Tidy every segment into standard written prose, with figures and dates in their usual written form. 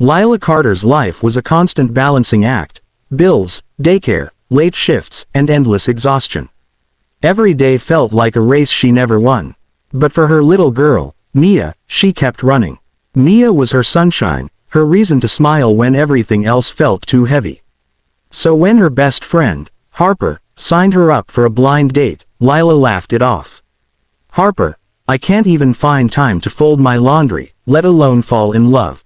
Lila Carter's life was a constant balancing act. Bills, daycare, late shifts, and endless exhaustion. Every day felt like a race she never won. But for her little girl, Mia, she kept running. Mia was her sunshine, her reason to smile when everything else felt too heavy. So when her best friend, Harper, signed her up for a blind date, Lila laughed it off. "Harper, I can't even find time to fold my laundry, let alone fall in love."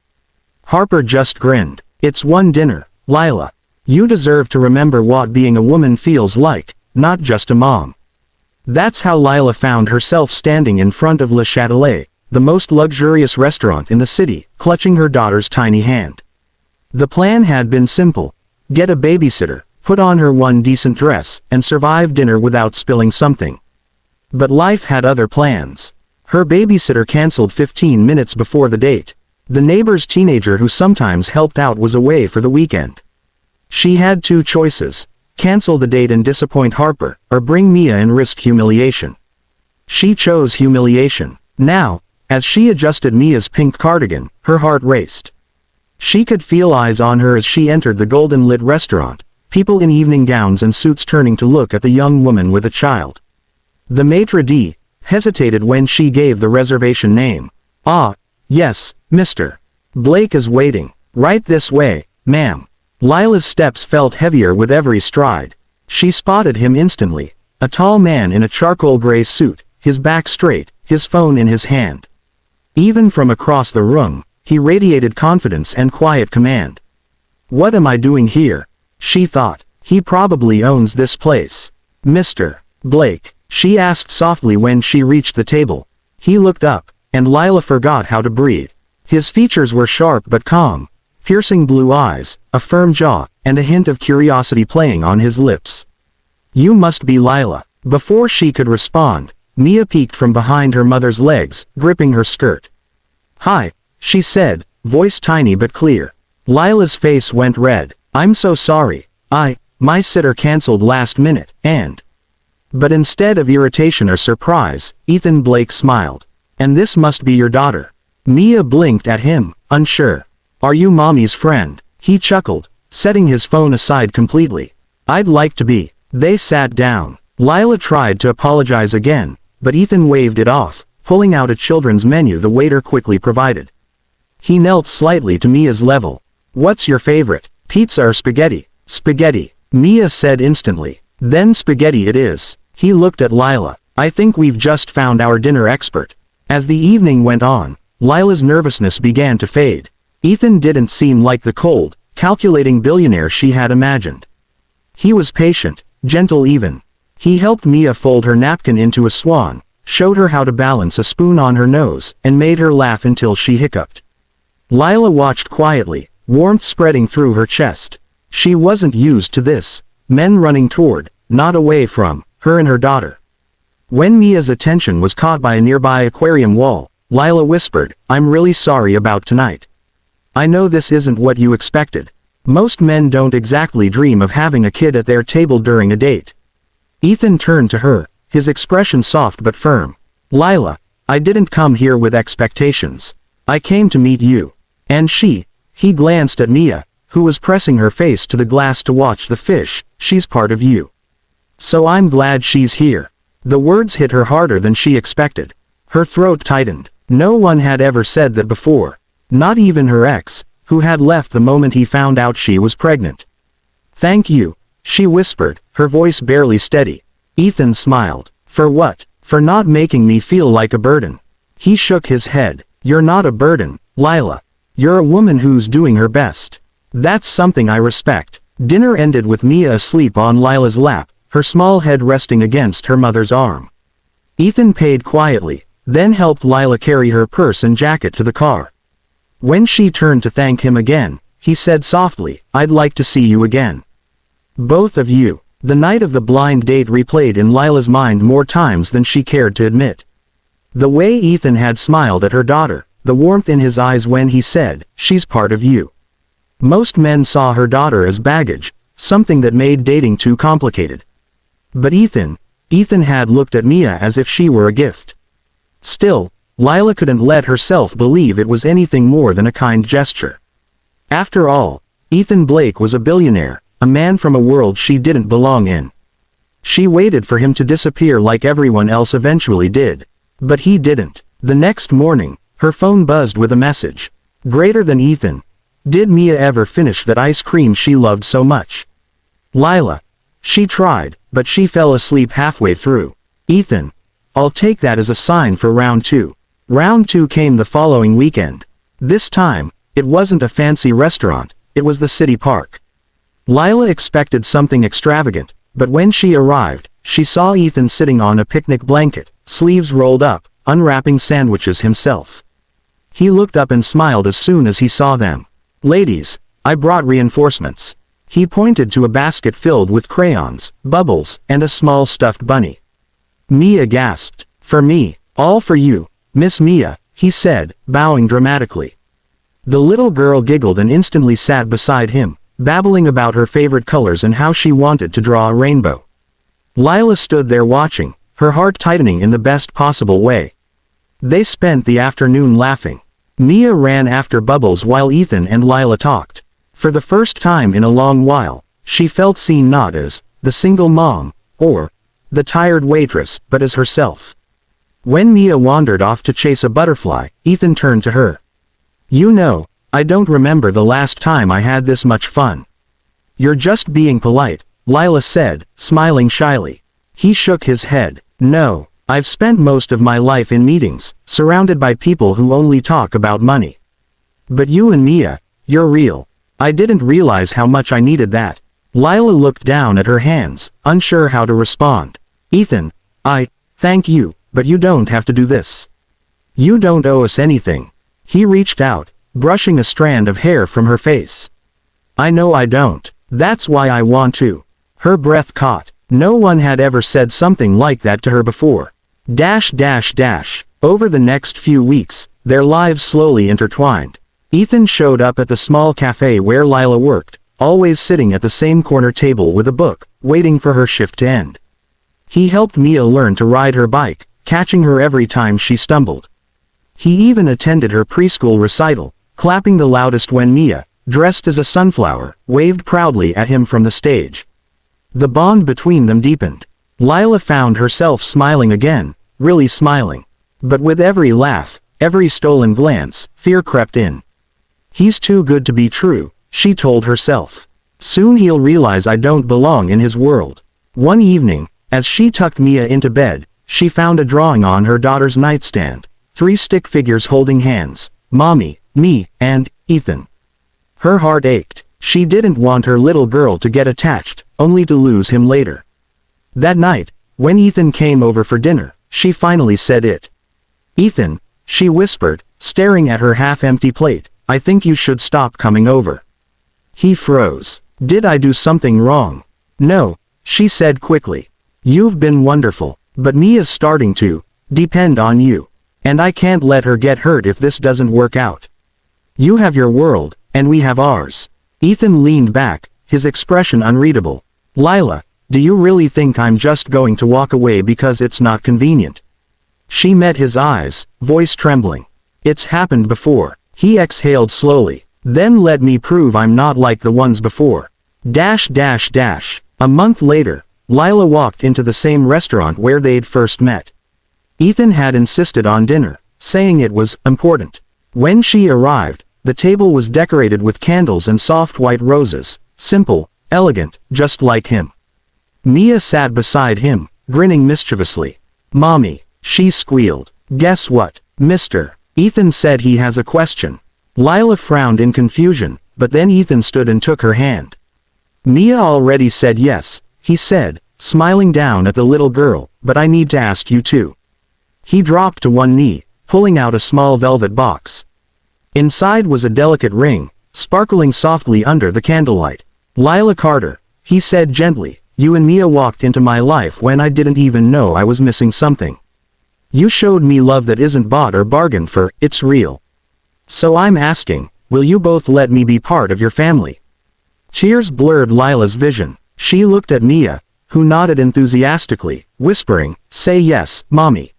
Harper just grinned. "It's one dinner, Lila. You deserve to remember what being a woman feels like, not just a mom." That's how Lila found herself standing in front of Le Châtelet, the most luxurious restaurant in the city, clutching her daughter's tiny hand. The plan had been simple. Get a babysitter, put on her one decent dress, and survive dinner without spilling something. But life had other plans. Her babysitter canceled 15 minutes before the date. The neighbor's teenager who sometimes helped out was away for the weekend. She had two choices: cancel the date and disappoint Harper, or bring Mia and risk humiliation. She chose humiliation. Now, as she adjusted Mia's pink cardigan, her heart raced. She could feel eyes on her as she entered the golden-lit restaurant, people in evening gowns and suits turning to look at the young woman with a child. The maitre d' hesitated when she gave the reservation name. "Ah, yes, Mr. Blake is waiting. Right this way, ma'am." Lila's steps felt heavier with every stride. She spotted him instantly. A tall man in a charcoal gray suit, his back straight, his phone in his hand. Even from across the room, he radiated confidence and quiet command. "What am I doing here?" she thought. "He probably owns this place." "Mr. Blake," she asked softly when she reached the table. He looked up, and Lila forgot how to breathe. His features were sharp but calm. Piercing blue eyes, a firm jaw, and a hint of curiosity playing on his lips. "You must be Lila." Before she could respond, Mia peeked from behind her mother's legs, gripping her skirt. "Hi," she said, voice tiny but clear. Lila's face went red. "I'm so sorry. My sitter canceled last minute, and..." But instead of irritation or surprise, Ethan Blake smiled. "And this must be your daughter." Mia blinked at him, unsure. "Are you mommy's friend?" He chuckled, setting his phone aside completely. "I'd like to be." They sat down. Lila tried to apologize again, but Ethan waved it off, pulling out a children's menu the waiter quickly provided. He knelt slightly to Mia's level. "What's your favorite, pizza or spaghetti?" "Spaghetti," Mia said instantly. "Then spaghetti it is." He looked at Lila. "I think we've just found our dinner expert." As the evening went on, Lila's nervousness began to fade. Ethan didn't seem like the cold, calculating billionaire she had imagined. He was patient, gentle even. He helped Mia fold her napkin into a swan, showed her how to balance a spoon on her nose, and made her laugh until she hiccuped. Lila watched quietly, warmth spreading through her chest. She wasn't used to this. Men running toward, not away from, her and her daughter. When Mia's attention was caught by a nearby aquarium wall, Lila whispered, "I'm really sorry about tonight. I know this isn't what you expected. Most men don't exactly dream of having a kid at their table during a date." Ethan turned to her, his expression soft but firm. "Lila, I didn't come here with expectations. I came to meet you." And he glanced at Mia, who was pressing her face to the glass to watch the fish. "She's part of you. So I'm glad she's here." The words hit her harder than she expected. Her throat tightened. No one had ever said that before. Not even her ex, who had left the moment he found out she was pregnant. "Thank you," she whispered, her voice barely steady. Ethan smiled. "For what?" "For not making me feel like a burden." He shook his head. "You're not a burden, Lila. You're a woman who's doing her best. That's something I respect." Dinner ended with Mia asleep on Lila's lap, her small head resting against her mother's arm. Ethan paid quietly, then helped Lila carry her purse and jacket to the car. When she turned to thank him again, he said softly, "I'd like to see you again. Both of you." The night of the blind date replayed in Lila's mind more times than she cared to admit. The way Ethan had smiled at her daughter, the warmth in his eyes when he said, "She's part of you." Most men saw her daughter as baggage, something that made dating too complicated. But Ethan had looked at Mia as if she were a gift. Still, Lila couldn't let herself believe it was anything more than a kind gesture. After all, Ethan Blake was a billionaire, a man from a world she didn't belong in. She waited for him to disappear like everyone else eventually did. But he didn't. The next morning, her phone buzzed with a message. Greater than Ethan. Did Mia ever finish that ice cream she loved so much? Lila. She tried, but she fell asleep halfway through. Ethan. I'll take that as a sign for round 2. Round 2 came the following weekend. This time, it wasn't a fancy restaurant, it was the city park. Lila expected something extravagant, but when she arrived, she saw Ethan sitting on a picnic blanket, sleeves rolled up, unwrapping sandwiches himself. He looked up and smiled as soon as he saw them. Ladies, I brought reinforcements. He pointed to a basket filled with crayons, bubbles, and a small stuffed bunny. Mia gasped. For me, all for you, Miss Mia, he said, bowing dramatically. The little girl giggled and instantly sat beside him, babbling about her favorite colors and how she wanted to draw a rainbow. Lila stood there watching, her heart tightening in the best possible way. They spent the afternoon laughing. Mia ran after Bubbles while Ethan and Lila talked. For the first time in a long while, she felt seen not as the single mom, or the tired waitress, but as herself. When Mia wandered off to chase a butterfly, Ethan turned to her. You know, I don't remember the last time I had this much fun. You're just being polite, Lila said, smiling shyly. He shook his head. No, I've spent most of my life in meetings, surrounded by people who only talk about money. But you and Mia, you're real. I didn't realize how much I needed that. Lila looked down at her hands, unsure how to respond. Ethan, thank you, but you don't have to do this. You don't owe us anything. He reached out, brushing a strand of hair from her face. I know I don't. That's why I want to. Her breath caught. No one had ever said something like that to her before. Over the next few weeks, their lives slowly intertwined. Ethan showed up at the small cafe where Lila worked, always sitting at the same corner table with a book, waiting for her shift to end. He helped Mia learn to ride her bike, catching her every time she stumbled. He even attended her preschool recital, clapping the loudest when Mia, dressed as a sunflower, waved proudly at him from the stage. The bond between them deepened. Lila found herself smiling again, really smiling. But with every laugh, every stolen glance, fear crept in. He's too good to be true, she told herself. Soon he'll realize I don't belong in his world. One evening, as she tucked Mia into bed, she found a drawing on her daughter's nightstand. 3 stick figures holding hands, Mommy, me, and Ethan. Her heart ached. She didn't want her little girl to get attached, only to lose him later. That night, when Ethan came over for dinner, she finally said it. Ethan, she whispered, staring at her half-empty plate, I think you should stop coming over. He froze. Did I do something wrong? No, she said quickly. You've been wonderful, but Mia's starting to depend on you. And I can't let her get hurt if this doesn't work out. You have your world, and we have ours. Ethan leaned back, his expression unreadable. Lila, do you really think I'm just going to walk away because it's not convenient? She met his eyes, voice trembling. It's happened before. He exhaled slowly. Then let me prove I'm not like the ones before. A month later, Lila walked into the same restaurant where they'd first met. Ethan had insisted on dinner, saying it was important. When she arrived, the table was decorated with candles and soft white roses, simple, elegant, just like him. Mia sat beside him, grinning mischievously. Mommy, she squealed. Guess what, mister? Ethan said he has a question. Lila frowned in confusion, but then Ethan stood and took her hand. Mia already said yes, he said, smiling down at the little girl, but I need to ask you too. He dropped to one knee, pulling out a small velvet box. Inside was a delicate ring, sparkling softly under the candlelight. Lila Carter, he said gently, you and Mia walked into my life when I didn't even know I was missing something. You showed me love that isn't bought or bargained for, it's real. So I'm asking, will you both let me be part of your family? Tears blurred Lila's vision. She looked at Mia, who nodded enthusiastically, whispering, say yes, Mommy.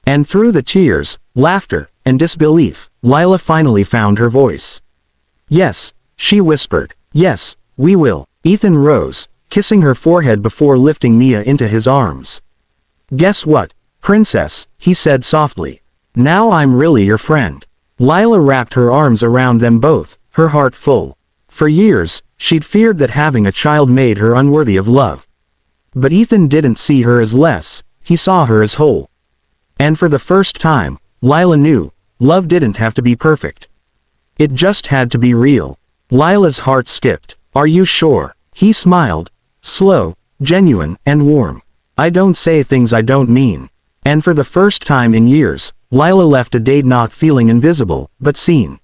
And through the tears, laughter, and disbelief, Lila finally found her voice. Yes, She whispered. Yes, we will. Ethan rose, kissing her forehead before lifting Mia into his arms. Guess what, princess, he said softly. Now I'm really your friend. Lila wrapped her arms around them both, her heart full. For years, she'd feared that having a child made her unworthy of love. But Ethan didn't see her as less, he saw her as whole. And for the first time, Lila knew, love didn't have to be perfect. It just had to be real. Lila's heart skipped. Are you sure? He smiled. Slow, genuine, and warm. I don't say things I don't mean. And for the first time in years, Lila left a date not feeling invisible, but seen.